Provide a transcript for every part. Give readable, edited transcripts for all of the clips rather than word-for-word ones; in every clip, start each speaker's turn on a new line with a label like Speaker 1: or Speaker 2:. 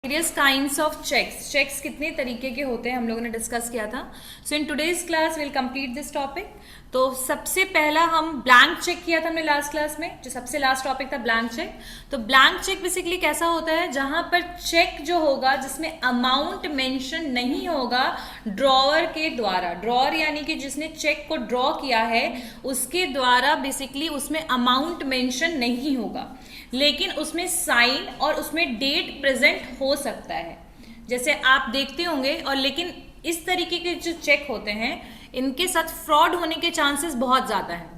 Speaker 1: Various kinds of cheques. Cheques कितने तरीके के होते हैं हम लोगों ने डिस्कस किया था। So in today's class will complete this topic. तो सबसे पहला हम ब्लैंक चेक किया था हमने लास्ट क्लास में, जो सबसे लास्ट टॉपिक था ब्लैंक चेक। तो ब्लैंक चेक बेसिकली कैसा होता है, जहां पर चेक जो होगा जिसमें अमाउंट मेंशन नहीं होगा ड्रॉअर के द्वारा, ड्रॉअर यानी कि जिसने चेक को ड्रॉ किया है उसके द्वारा बेसिकली उसमें अमाउंट मेंशन नहीं होगा, लेकिन उसमें साइन और उसमें डेट प्रेजेंट हो सकता है, जैसे आप देखते होंगे। और लेकिन इस तरीके के जो चेक होते हैं इनके साथ फ्रॉड होने के चांसेस बहुत ज़्यादा हैं,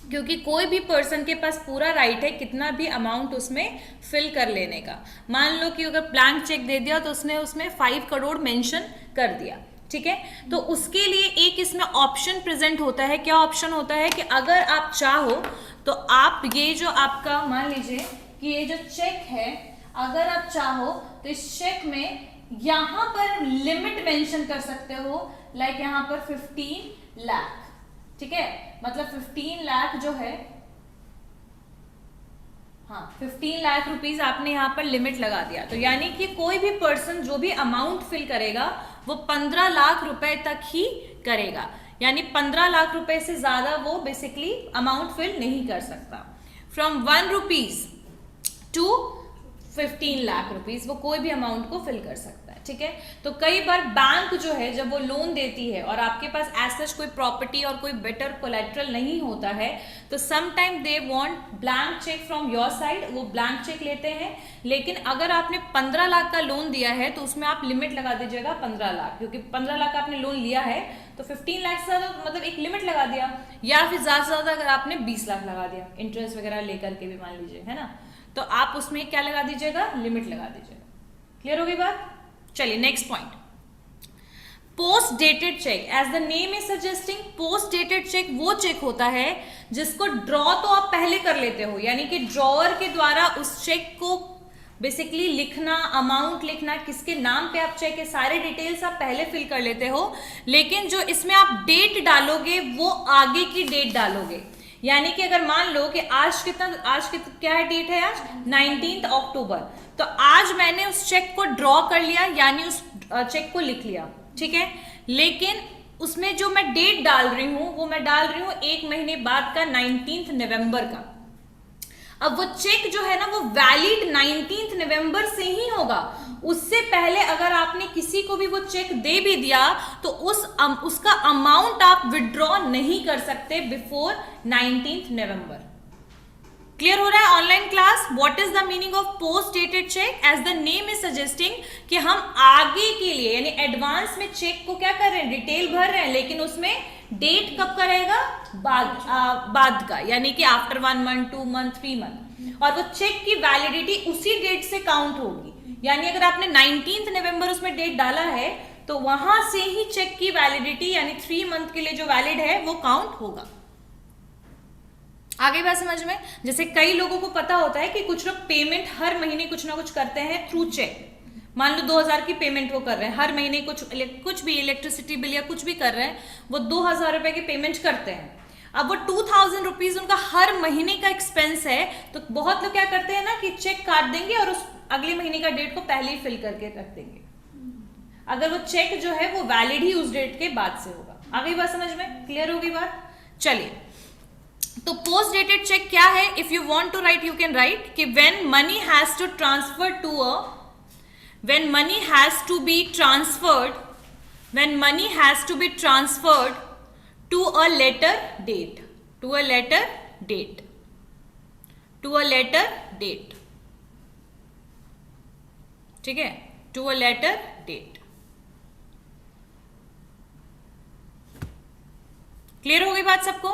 Speaker 1: क्योंकि कोई भी पर्सन के पास पूरा राइट है कितना भी अमाउंट उसमें फिल कर लेने का। मान लो कि अगर ब्लैंक चेक दे दिया तो उसने उसमें 5 करोड़ मेंशन कर दिया, ठीक है। तो उसके लिए एक इसमें ऑप्शन प्रेजेंट होता है। क्या ऑप्शन होता है कि अगर आप चाहो तो आप ये जो आपका मान लीजिए कि ये जो चेक है, अगर आप चाहो तो इस चेक में यहां पर लिमिट मेंशन कर सकते हो, लाइक यहां पर 15 लाख, ठीक है। मतलब 15 लाख जो है, हाँ 15 लाख रुपीस आपने यहाँ पर लिमिट लगा दिया। तो यानी कि कोई भी पर्सन जो भी अमाउंट फिल करेगा वो 15 लाख रुपए तक ही करेगा, यानी 15 लाख रुपए से ज्यादा वो बेसिकली अमाउंट फिल नहीं कर सकता। From 1 rupees to 15 lakh rupees वो कोई भी अमाउंट को फिल कर सकता है, ठीक है। तो कई बार बैंक जो है जब वो लोन देती है और आपके पास एज सच कोई प्रॉपर्टी और कोई बेटर कोलैटरल नहीं होता है, तो some time they want blank cheque from your side, वो ब्लैंक चेक लेते हैं। लेकिन अगर आपने 15 लाख का लोन दिया है तो उसमें आप लिमिट लगा दीजिएगा 15 लाख, क्योंकि 15 लाख आपने लोन लिया है तो 15 लाख से ज्यादा मतलब एक लिमिट लगा दिया, या फिर ज्यादा से ज्यादा अगर आपने 20 लाख लगा दिया इंटरेस्ट वगैरह लेकर के भी मान लीजिए, है ना, तो आप उसमें क्या लगा दीजिएगा, लिमिट लगा दीजिएगा। क्लियर हो गई बात। चलिए next point, post dated cheque. As the name is suggesting, post dated cheque वो चेक होता है जिसको ड्रॉ तो आप पहले कर लेते हो, यानी कि ड्रॉअर के द्वारा उस चेक को बेसिकली लिखना, अमाउंट लिखना, किसके नाम पे आप चेक है, सारे डिटेल्स आप पहले फिल कर लेते हो। लेकिन जो इसमें आप डेट डालोगे वो आगे की डेट डालोगे, यानी कि अगर मान लो कि आज क्या है, डेट है आज 19 अक्टूबर, तो आज मैंने उस चेक को ड्रॉ कर लिया, यानी उस चेक को लिख लिया, ठीक है। लेकिन उसमें जो मैं डेट डाल रही हूं वो मैं डाल रही हूं 1 महीने बाद का 19 नवंबर का। अब वो चेक जो है ना वो वैलिड 19 नवंबर से ही होगा, उससे पहले अगर आपने किसी को भी वो चेक दे भी दिया तो उसका अमाउंट आप विड्रॉ नहीं कर सकते बिफोर 19 नवंबर। क्लियर हो रहा है online class. What is the meaning of post dated cheque? As the name is suggesting कि हम आगे के लिए यानी एडवांस में चेक को क्या कर रहे हैं, डिटेल भर रहे हैं, लेकिन उसमें डेट कब का रहेगा, बाद का, यानी कि आफ्टर 1 मंथ 2 मंथ 3 मंथ, और वो चेक की वैलिडिटी उसी डेट से काउंट होगी। यानी अगर आपने 19 नवंबर उसमें डेट डाला है तो वहां से ही चेक की वैलिडिटी यानी 3 मंथ के लिए जो वैलिड है वो काउंट होगा। आगे बात समझ में। जैसे कई लोगों को पता होता है कि कुछ लोग पेमेंट हर महीने कुछ ना कुछ करते हैं थ्रू चेक। मान लो 2000 की पेमेंट वो कर रहे हैं हर महीने, कुछ भी इलेक्ट्रिसिटी बिल या कुछ भी कर रहे हैं, वो 2000 रुपए की पेमेंट करते हैं। अब वो 2000 रुपीज उनका हर महीने का एक्सपेंस है, तो बहुत लोग क्या करते हैं ना कि चेक काट देंगे और उस अगले महीने का डेट को पहले ही फिल करके रख देंगे, अगर वो चेक जो है वो वैलिड ही उस डेट के बाद से होगा। आगे बात समझ में, क्लियर होगी बात। चलिए, तो पोस्ट डेटेड चेक क्या है? If you want to write you can write कि when money has to transfer to when money has to be transferred to a later date, ठीक है, to a later date। Clear हो गई बात सबको।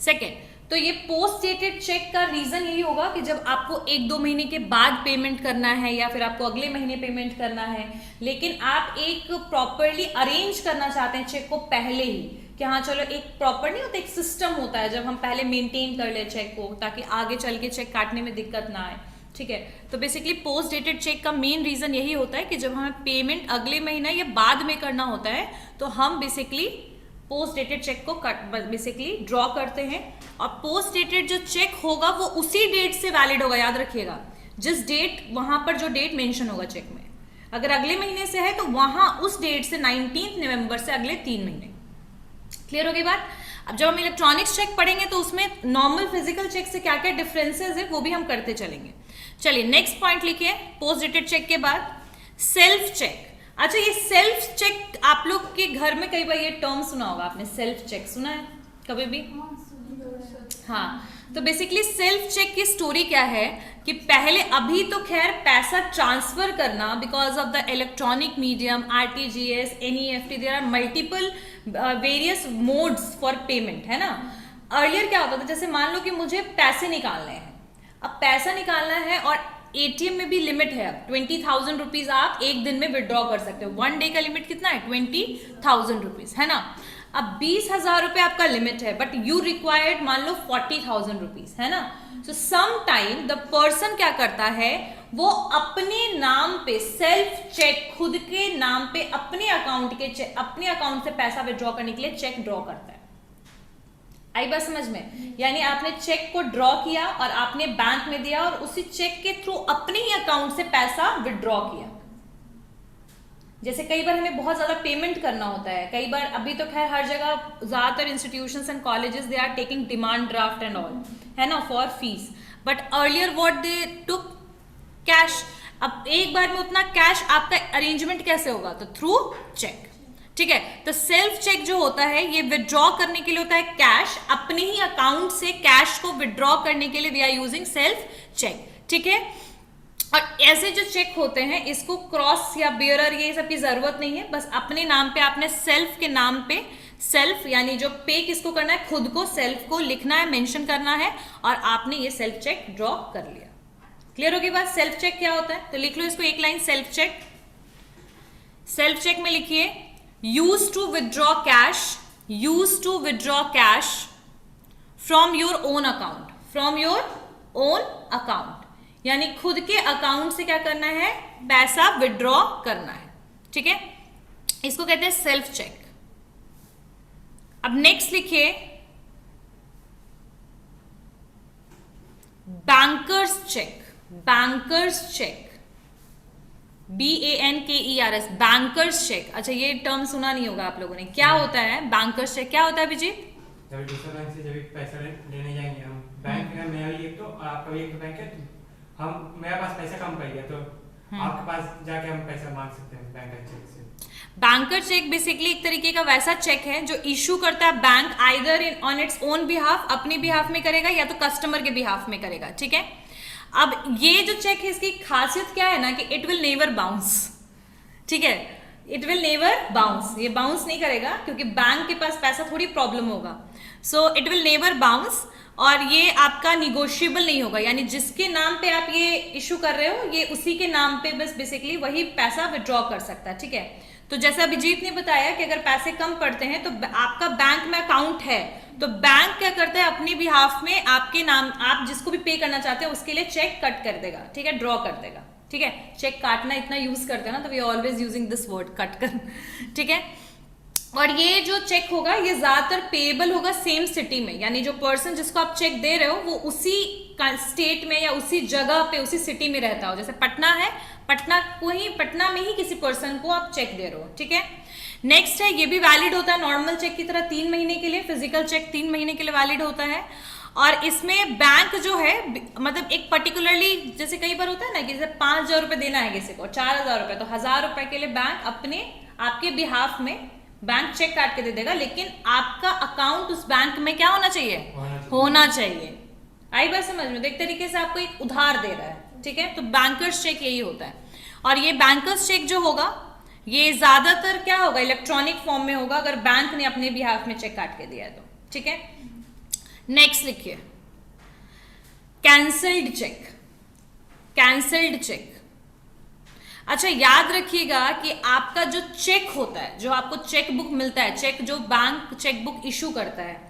Speaker 1: Second, तो ये पोस्ट डेटेड चेक का रीजन यही होगा कि जब आपको 1-2 महीने के बाद पेमेंट करना है या फिर आपको अगले महीने पेमेंट करना है, लेकिन आप एक प्रॉपरली अरेंज करना चाहते हैं चेक को पहले ही, कि हाँ चलो एक प्रॉपर नहीं होता, एक सिस्टम होता है जब हम पहले मेंटेन कर ले चेक को, ताकि आगे चल के चेक काटने में दिक्कत ना आए, ठीक है। तो बेसिकली पोस्ट डेटेड चेक का मेन रीजन यही होता है कि जब हमें पेमेंट अगले महीना या बाद में करना होता है तो हम बेसिकली पोस्ट डेटेड चेक को बेसिकली ड्रॉ करते हैं। और पोस्ट डेटेड जो चेक होगा वो उसी डेट से वैलिड होगा, याद रखिएगा, जिस डेट वहां पर जो डेट मेंशन होगा चेक में। अगर अगले महीने से है तो वहां उस डेट से 19 नवंबर से अगले 3 महीने। क्लियर हो गई बात? अब जब हम इलेक्ट्रॉनिक्स चेक पढ़ेंगे तो उसमें नॉर्मल फिजिकल चेक से क्या क्या डिफरेंसेस है वो भी हम करते चलेंगे। चलिए नेक्स्ट पॉइंट लिखिए, पोस्ट डेटेड चेक के बाद सेल्फ चेक। अच्छा, ये सेल्फ चेक आप लोग के घर में कई बार ये टर्म सुना होगा आपने, सेल्फ चेक सुना है कभी भी? हाँ, तो बेसिकली सेल्फ चेक की स्टोरी क्या है कि पहले, अभी तो खैर पैसा ट्रांसफर करना because of the electronic medium, RTGS, NEFT, there are multiple various modes for payment, है ना। अर्लियर क्या होता था, जैसे मान लो कि मुझे पैसे निकालने हैं, अब पैसा निकालना है और एटीएम में भी लिमिट है, अब 20,000 रुपीज आप एक दिन में विड्रॉ कर सकते हो। 1 डे का लिमिट कितना है? 20,000 रुपीज, है ना। अब 20,000 रुपए आपका लिमिट है, बट यू रिक्वायर्ड मान लो 40,000 रुपीज, है ना। सो सम टाइम द पर्सन क्या करता है, वो अपने नाम पे सेल्फ चेक, खुद के नाम पे अपने अकाउंट से पैसा विड्रॉ करने के लिए चेक ड्रॉ करता है। आई बात समझ में? यानी आपने चेक को ड्रॉ किया और आपने बैंक में दिया और उसी चेक के थ्रू अपने ही अकाउंट से पैसा विड्रॉ किया। जैसे कई बार हमें बहुत ज्यादा पेमेंट करना होता है, कई बार, अभी तो खैर हर जगह ज्यादातर institutions and colleges they are taking demand draft and all, है ना, for fees, but earlier what they took cash. अब एक बार में उतना कैश आपका अरेंजमेंट कैसे होगा? तो थ्रू चेक, ठीक है। तो सेल्फ चेक जो होता है ये विड्रॉ करने के लिए होता है कैश, अपने ही अकाउंट से कैश को विड्रॉ करने के लिए we are using self cheque, ठीक है। और ऐसे जो चेक होते हैं इसको क्रॉस या बेयरर ये सब की जरूरत नहीं है, बस अपने नाम पे आपने सेल्फ के नाम पे, सेल्फ यानी जो पे किसको करना है, खुद को, सेल्फ को लिखना है, मेंशन करना है, और आपने ये सेल्फ चेक ड्रॉ कर लिया। क्लियर होगी बात? सेल्फ चेक क्या होता है? तो लिख लो इसको एक line, self cheque. Self cheque में लिखिए use to withdraw cash from your own account, from your own account, यानी खुद के अकाउंट से क्या करना है, पैसा विड्रॉ करना है, ठीक है। इसको कहते हैं सेल्फ चेक। अब नेक्स्ट लिखिए bankers cheque. Bankers cheque, BANKERS, bankers cheque. अच्छा, ये टर्म सुना नहीं होगा आप लोगों ने, क्या होता है बैंकर्स चेक? क्या होता है अभिजीत?
Speaker 2: जब दूसरे बैंक से जब पैसा लेने जाएंगे हम, बैंक है मेरा भी एक तो आपका भी एक तो बैंक है, हम, मेरे पास पैसा कम पड़ गया तो आपके पास जाके हम पैसा मांग सकते हैं बैंकर चेक से।
Speaker 1: बैंकर चेक बेसिकली एक तरीके का वैसा चेक है जो इशू करता है bank, either in on its own behalf, अपने बिहाफ में करेगा, या तो कस्टमर के बिहाफ में करेगा, ठीक है। अब ये जो चेक है इसकी खासियत क्या है ना कि इट विल नेवर बाउंस, ठीक है, इट विल नेवर बाउंस, ये बाउंस नहीं करेगा क्योंकि बैंक के पास पैसा थोड़ी प्रॉब्लम होगा, so it will never bounce, और ये आपका निगोशिएबल नहीं होगा, यानी जिसके नाम पे आप ये इशू कर रहे हो ये उसी के नाम पे बस बेसिकली वही पैसा विड्रॉ कर सकता है, ठीक है। तो जैसे अभिजीत ने बताया कि अगर पैसे कम पड़ते हैं तो आपका बैंक में अकाउंट है तो बैंक क्या करता है, अपने बिहाफ में आपके नाम, आप जिसको भी पे करना चाहते हैं उसके लिए चेक कट कर देगा, ठीक है, ड्रॉ कर देगा, ठीक है। चेक काटना इतना यूज करते हैं ना, तो we always using this word cut कर, ठीक है। और ये जो चेक होगा ये ज्यादातर पेएबल होगा सेम सिटी में, यानी जो पर्सन जिसको आप चेक दे रहे हो वो उसी स्टेट में या उसी जगह पे, उसी सिटी में रहता हो। जैसे पटना है, पटना में ही किसी पर्सन को आप चेक दे रहे हो, ठीक है। नेक्स्ट है, ये भी वैलिड होता है नॉर्मल चेक की तरह 3 महीने के लिए, फिजिकल चेक 3 महीने के लिए वैलिड होता है। और इसमें बैंक जो है मतलब एक पर्टिकुलरली, जैसे कई बार होता है ना कि जैसे 5,000 रुपए देना है किसी को, 4,000 रुपए, तो 1,000 रुपए के लिए बैंक आपके बिहाफ में बैंक चेक काट के दे देगा, लेकिन आपका अकाउंट उस बैंक में क्या होना चाहिए, होना चाहिए। आई बात समझ में? तो एक तरीके से आपको एक उधार दे रहा है, ठीक है। तो बैंकर्स चेक यही होता है, और ये बैंकर्स चेक जो होगा ये ज्यादातर क्या होगा, इलेक्ट्रॉनिक फॉर्म में होगा, अगर बैंक ने अपने बिहाफ में चेक काट के दिया है तो, ठीक है। नेक्स्ट लिखिए कैंसल्ड चेक। कैंसल्ड चेक, अच्छा याद रखिएगा कि आपका जो चेक होता है, जो आपको चेक बुक मिलता है, चेक जो बैंक चेक बुक इशू करता है,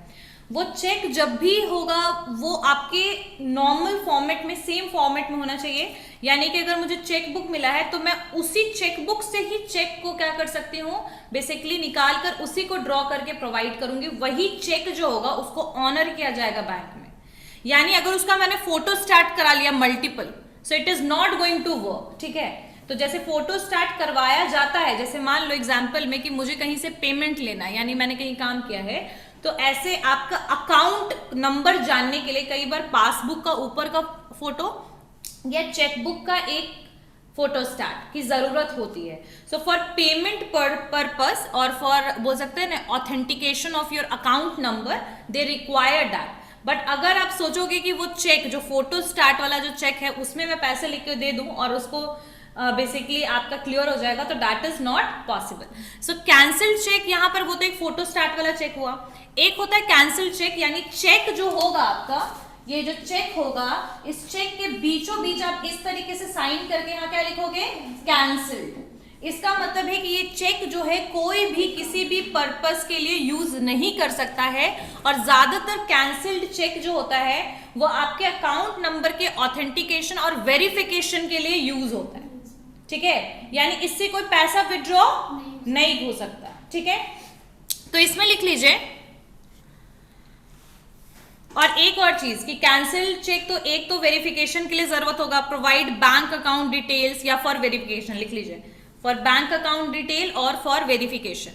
Speaker 1: वो चेक जब भी होगा वो आपके नॉर्मल फॉर्मेट में, सेम फॉर्मेट में होना चाहिए। यानी कि अगर मुझे चेक बुक मिला है तो मैं उसी चेक बुक से ही चेक को क्या कर सकती हूँ, बेसिकली निकाल कर उसी को ड्रॉ करके प्रोवाइड करूंगी। वही चेक जो होगा उसको ऑनर किया जाएगा बैंक में। यानी अगर उसका मैंने फोटो स्टार्ट करा लिया multiple, so it is not going to work, ठीक है। तो जैसे फोटो स्टार्ट करवाया जाता है, जैसे मान लो एग्जांपल में कि मुझे कहीं से पेमेंट लेना है, यानी मैंने कहीं काम किया है, तो ऐसे आपका अकाउंट नंबर जानने के लिए कई बार पासबुक का ऊपर का फोटो या चेकबुक का एक फोटो स्टार्ट की जरूरत होती है. सो फॉर पेमेंट पर्पस और फॉर बोल सकते हैं ना authentication of your account number they require that. But अगर आप सोचोगे कि वो चेक जो फोटो स्टार्ट वाला जो चेक है उसमें मैं पैसे लिख के दे दूं और उसको बेसिकली आपका क्लियर हो जाएगा, तो that is not possible. So cancelled cheque यहाँ पर वो तो एक फोटो स्टार्ट वाला चेक हुआ. एक होता है कैंसिल्ड चेक, यानी चेक जो होगा आपका, ये जो चेक होगा, इस चेक के बीचों बीच आप इस तरीके से साइन करके यहाँ क्या लिखोगे, कैंसिल्ड. इसका मतलब है कि ये चेक जो है कोई भी किसी भी पर्पस के लिए यूज नहीं कर सकता है. और ज्यादातर कैंसिल्ड चेक जो होता है वो आपके अकाउंट नंबर के ऑथेंटिकेशन और वेरिफिकेशन के लिए यूज होता है. ठीक है, यानी इससे कोई पैसा विड्रॉ नहीं हो सकता. ठीक है, तो इसमें लिख लीजिए. और एक और चीज कि कैंसिल चेक तो एक तो वेरिफिकेशन के लिए जरूरत होगा, प्रोवाइड बैंक अकाउंट डिटेल्स, या फॉर वेरिफिकेशन लिख लीजिए, फॉर बैंक अकाउंट डिटेल और for verification.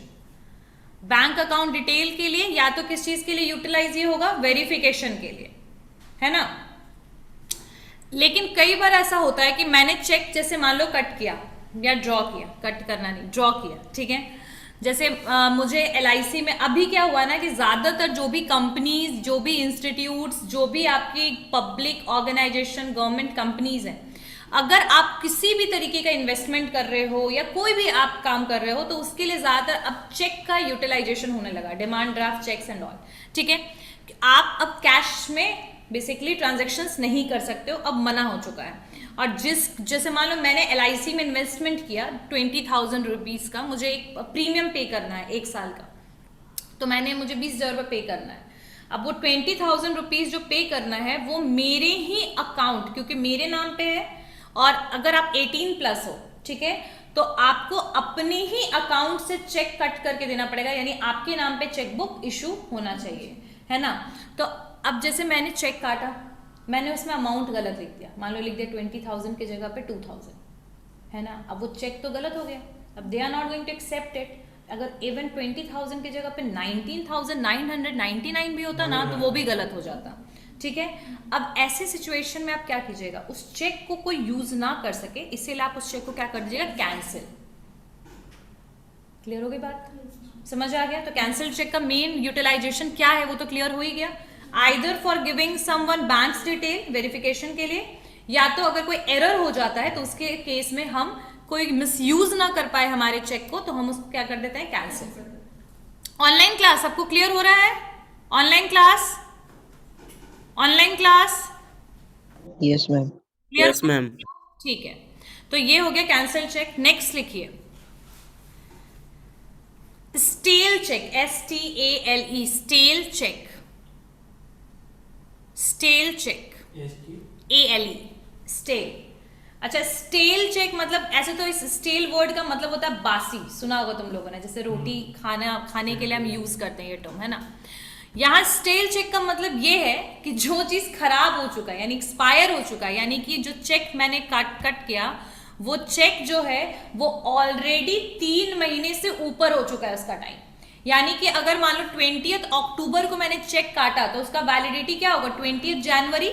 Speaker 1: Bank account detail के लिए या तो किस चीज के लिए यूटिलाइज ये होगा, वेरिफिकेशन के लिए, है ना. लेकिन कई बार ऐसा होता है कि मैंने चेक जैसे मान लो कट किया या ड्रॉ किया, कट करना नहीं ड्रॉ किया, ठीक है. जैसे मुझे LIC में अभी क्या हुआ ना कि ज्यादातर जो भी कंपनीज, जो भी इंस्टीट्यूट्स, जो भी आपकी पब्लिक ऑर्गेनाइजेशन, गवर्नमेंट कंपनीज हैं, अगर आप किसी भी तरीके का इन्वेस्टमेंट कर रहे हो या कोई भी आप काम कर रहे हो तो उसके लिए ज्यादातर अब चेक का यूटिलाइजेशन होने लगा, demand draft cheques and all. ठीक है, आप अब कैश में बेसिकली ट्रांजेक्शन्स नहीं कर सकते हो, अब मना हो चुका है. और जैसे मान लो मैंने LIC में इन्वेस्टमेंट किया 20,000 रुपीज़ का, मुझे एक प्रीमियम पे करना है 1 साल का, तो मुझे 20,000 रुपये पे करना है. अब वो 20,000 रुपीज़ जो पे करना है वो मेरे ही अकाउंट, क्योंकि मेरे नाम पे है, और अगर आप 18+ हो, ठीक है, तो आपको अपने ही अकाउंट से चेक कट करके देना पड़ेगा, यानी आपके नाम पे चेकबुक इशू होना चाहिए, है ना. तो अब जैसे मैंने चेक काटा, मैंने उसमें अमाउंट गलत लिख दिया, मान लो लिख दिया 20,000 की जगह पे 2,000, है ना. अब वो चेक तो गलत हो गया, अब they are not going to accept it. अगर इवन 20,000 की जगह पे 19,999 भी होता ना तो वो भी गलत हो जाता. ठीक है, अब ऐसे सिचुएशन में आप क्या कीजिएगा, उस चेक को कोई यूज ना कर सके, इसीलिए आप उस चेक को क्या कर दीजिएगा, कैंसिल. क्लियर हो गई बात, समझ आ गया. तो कैंसिल चेक का मेन यूटिलाइजेशन क्या है वो तो क्लियर हो ही गया. Either for giving someone banks detail verification के लिए, या तो अगर कोई एरर हो जाता है तो उसके केस में हम कोई मिसयूज ना कर पाए हमारे चेक को, तो हम उसको क्या कर देते हैं, कैंसिल. ऑनलाइन क्लास सबको क्लियर हो रहा है? Online class, online class,
Speaker 3: yes ma'am.
Speaker 1: Clear? Yes ma'am. ठीक है, तो ये हो गया कैंसिल चेक. नेक्स्ट लिखिए stale cheque, STALE, stale cheque, stale cheque, ALE, stale. अच्छा, स्टेल चेक मतलब ऐसे तो इस स्टेल वर्ड का मतलब होता है बासी, सुना होगा तुम लोगों ने, जैसे रोटी खाने के लिए हम यूज करते हैं ये टर्म, है ना. यहाँ स्टेल चेक का मतलब ये है कि जो चीज खराब हो चुका है, यानी एक्सपायर हो चुका है, यानी कि जो चेक मैंने कट किया वो चेक जो है वो ऑलरेडी 3 महीने से ऊपर हो चुका है उसका टाइम. यानी कि अगर मान लो 20 अक्टूबर को मैंने चेक काटा तो उसका वैलिडिटी क्या होगा, 20 जनवरी,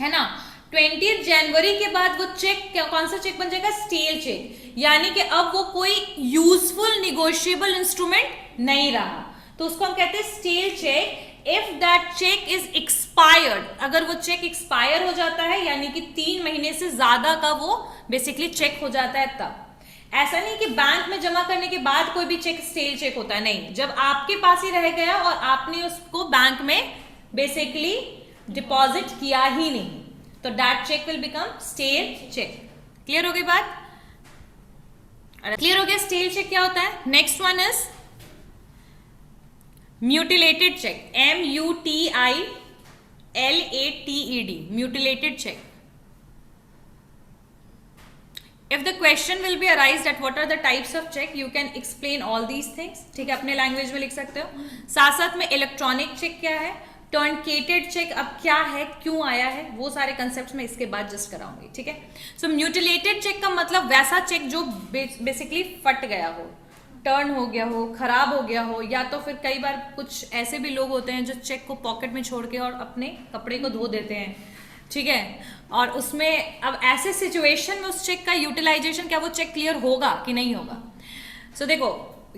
Speaker 1: है ना. 20 जनवरी के बाद वो चेक कौन सा चेक बन जाएगा, स्टेल चेक. यानी कि अब वो कोई यूजफुल निगोशिएबल इंस्ट्रूमेंट नहीं रहा, तो उसको हम कहते हैं stale cheque. If that cheque is expired, अगर वो चेक एक्सपायर हो जाता है यानी कि 3 महीने से ज्यादा का वो बेसिकली चेक हो जाता है, तब. ऐसा नहीं कि बैंक में जमा करने के बाद कोई भी चेक स्टेल चेक होता है, नहीं. जब आपके पास ही रह गया और आपने उसको बैंक में बेसिकली डिपॉजिट किया ही नहीं, तो that cheque will become stale cheque. Clear हो गई बात? क्लियर हो गया स्टेल चेक क्या होता है. Next one is mutilated cheque, MUTILATED, mutilated cheque. If the question will be arised that what are the types of check, you can explain all these things. ठीक है, अपने लैंग्वेज में लिख सकते हो. साथ साथ में इलेक्ट्रॉनिक चेक क्या है, टर्नकेटेड चेक अब क्या है, क्यों आया है, वो सारे कंसेप्ट मैं इसके बाद जस्ट कराऊंगी, ठीक है। सो म्यूटिलेटेड चेक का मतलब वैसा चेक जो बेसिकली फट गया हो, टर्न हो गया हो, खराब हो गया हो, या तो फिर कई बार कुछ ऐसे भी लोग होते हैं जो चेक को पॉकेट में छोड़ के और अपने कपड़े को धो देते हैं, ठीक है। और उसमें अब ऐसे सिचुएशन में उस चेक का यूटिलाइजेशन, क्या वो चेक क्लियर होगा कि नहीं होगा। सो देखो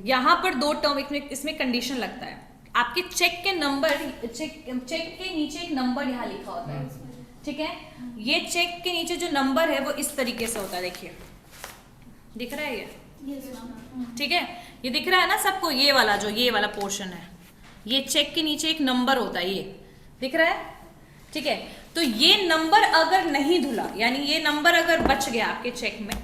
Speaker 1: यहाँ पर दो टर्म इसमें कंडीशन लगता है। आपके चेक के नंबर, चेक के नीचे एक नंबर यहाँ लिखा होता है, ठीक है। ये चेक के नीचे जो नंबर है वो इस तरीके से होता है, देखिए दिख रहा है ये, ठीक है, ये दिख रहा है ना सबको, ये वाला जो ये वाला पोर्शन है, ये चेक के नीचे एक नंबर होता है, ये दिख रहा है, ठीक है। तो ये नंबर अगर नहीं धुला, यानी ये नंबर अगर बच गया आपके चेक में,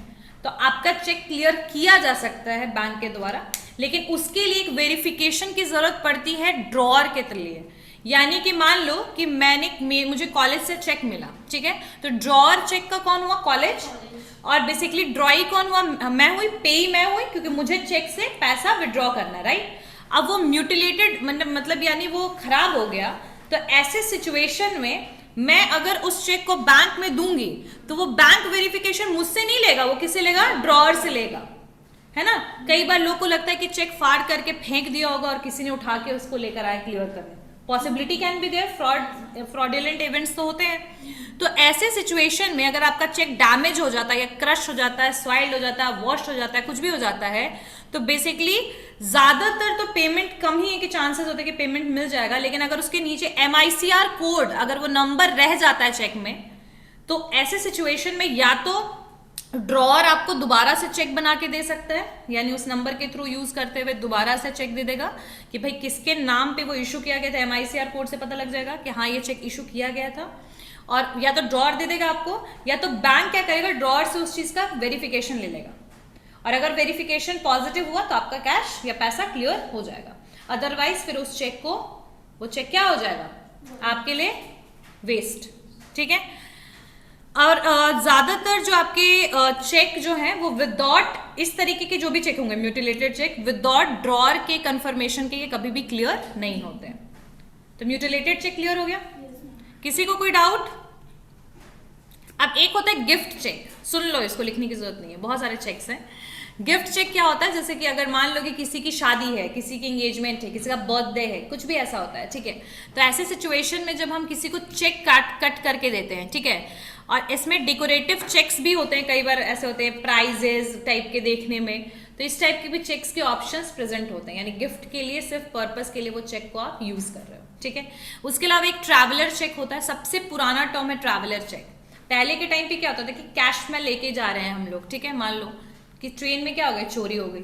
Speaker 1: तो आपका चेक क्लियर किया जा सकता है बैंक के द्वारा, लेकिन उसके लिए एक वेरिफिकेशन की जरूरत पड़ती है ड्रॉअर के लिए। यानी कि मान लो कि मुझे कॉलेज से चेक मिला, ठीक है, तो ड्रॉअर चेक का कौन हुआ, कॉलेज, और बेसिकली ड्रॉई कौन हुआ, मैं हुई, पेई मैं हुई, क्योंकि मुझे चेक से पैसा विड्रॉ करना है, राइट। अब वो म्यूटिलेटेड मतलब यानी वो खराब हो गया, तो ऐसे सिचुएशन में मैं अगर उस चेक को बैंक में दूंगी तो वो बैंक वेरिफिकेशन मुझसे नहीं लेगा, वो किससे लेगा, ड्रॉअर से लेगा, है ना। कई बार लोग को लगता है कि चेक फाड़ करके फेंक दिया होगा और किसी ने उठा के उसको लेकर आया क्लियर करने, possibility can be there, fraudulent events तो होते हैं। तो ऐसे सिचुएशन में अगर आपका चेक डैमेज हो जाता है या क्रश हो जाता है, स्वाइल्ड हो जाता है, वॉश हो जाता है, कुछ भी हो जाता है, तो बेसिकली ज्यादातर तो पेमेंट कम ही है कि चांसेस होते हैं कि पेमेंट मिल जाएगा, लेकिन अगर उसके नीचे MICR कोड, अगर वो नंबर रह जाता है चेक में, तो ऐसे सिचुएशन में या तो ड्रॉअर आपको दोबारा से चेक बना के दे सकता है, यानी उस नंबर के थ्रू यूज करते हुए दोबारा से चेक दे देगा कि भाई किसके नाम पे वो इशू किया गया था, MICR कोड से पता लग जाएगा कि हाँ ये चेक इशू किया गया था, और या तो ड्रॉअर दे देगा आपको, या तो बैंक क्या करेगा, ड्रॉअर से उस चीज का वेरिफिकेशन ले लेगा, और अगर वेरिफिकेशन पॉजिटिव हुआ तो आपका कैश या पैसा क्लियर हो जाएगा। अदरवाइज फिर उस चेक को, वो चेक क्या हो जाएगा आपके लिए, वेस्ट, ठीक है। और ज्यादातर जो आपके चेक जो हैं वो विदाउट, इस तरीके के जो भी चेक होंगे म्यूटिलेटेड चेक, विदाउट ड्रॉअर के कंफर्मेशन के ये कभी भी क्लियर नहीं होते हैं। तो म्यूटिलेटेड चेक क्लियर हो गया, किसी को कोई डाउट। अब एक होता है गिफ्ट चेक, सुन लो, इसको लिखने की जरूरत नहीं है, बहुत सारे चेक्स हैं। गिफ्ट चेक क्या होता है, जैसे कि अगर मान लो कि किसी की शादी है, किसी की एंगेजमेंट है, किसी का बर्थडे है, कुछ भी ऐसा होता है, ठीक है। तो ऐसे सिचुएशन में जब हम किसी को चेक कट करके देते हैं, ठीक है, और इसमें डेकोरेटिव चेक्स भी होते हैं, कई बार ऐसे होते हैं प्राइजेस टाइप के देखने में, तो इस टाइप के भी चेक्स के ऑप्शंस प्रेजेंट होते हैं, यानी गिफ्ट के लिए, सिर्फ पर्पस के लिए वो चेक को आप यूज कर रहे हो, ठीक है। उसके अलावा एक ट्रैवलर चेक होता है, सबसे पुराना टर्म है ट्रैवलर चेक। पहले के टाइम पे क्या होता था कि कैश में लेके जा रहे हैं हम लोग, ठीक है, मान लो कि ट्रेन में क्या हो गया, चोरी हो गई,